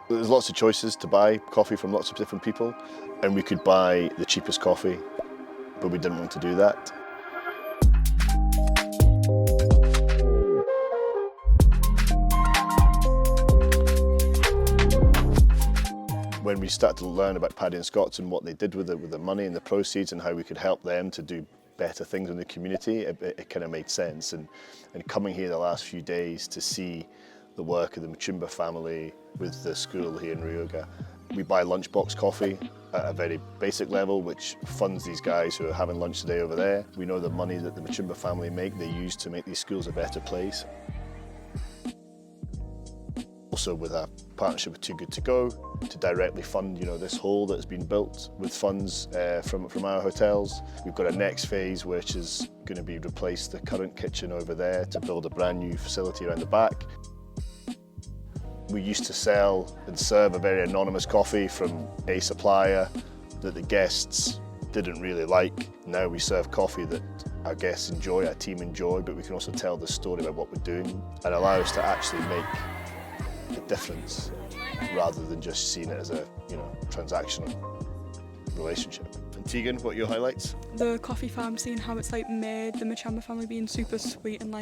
There's lots of choices to buy coffee from lots of different people, and we could buy the cheapest coffee, but we didn't want to do that. When we started to learn about Paddy and Scots and what they did with the money and the proceeds and how we could help them to do better things in the community, it kind of made sense. And coming here the last few days to see the work of the Machimba family with the school here in Ryoga. We buy lunchbox coffee at a very basic level, which funds these guys who are having lunch today over there. We know the money that the Machimba family make, they use to make these schools a better place. Also with our partnership with Too Good To Go to directly fund this hall that's been built with funds from our hotels. We've got a next phase which is going to be replace the current kitchen over there to build a brand new facility around the back. We used to sell and serve a very anonymous coffee from a supplier that the guests didn't really like. Now we serve coffee that our guests enjoy, our team enjoy, but we can also tell the story about what we're doing and allow us to actually make a difference rather than just seeing it as a transactional relationship. And Tegan, what are your highlights? The coffee farm, seeing how it's made, the Machamba family being super sweet and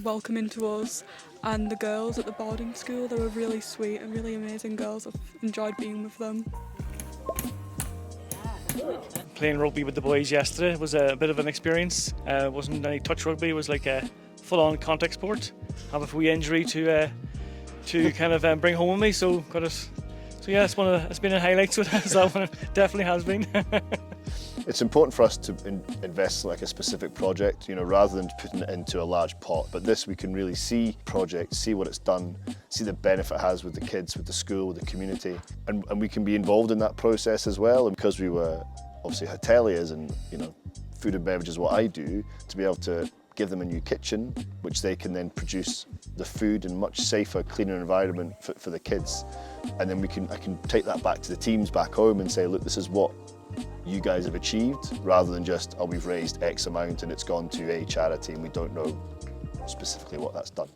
welcoming to us, and the girls at the boarding school, they were really sweet and really amazing girls. I've enjoyed being with them. Playing rugby with the boys yesterday was a bit of an experience. It wasn't any touch rugby, it was like a full-on contact sport. Have a wee injury to kind of bring home with me, so yeah, it's been a highlight. So that one definitely has been. It's important for us to invest like a specific project, rather than putting it into a large pot. But this, we can really see projects, see what it's done, see the benefit it has with the kids, with the school, with the community, and we can be involved in that process as well. And because we were obviously hoteliers, and food and beverage is what I do, to be able to give them a new kitchen, which they can then produce the food in a much safer, cleaner environment for the kids. And then I can take that back to the teams back home and say, look, this is what you guys have achieved, rather than just, we've raised X amount and it's gone to a charity and we don't know specifically what that's done.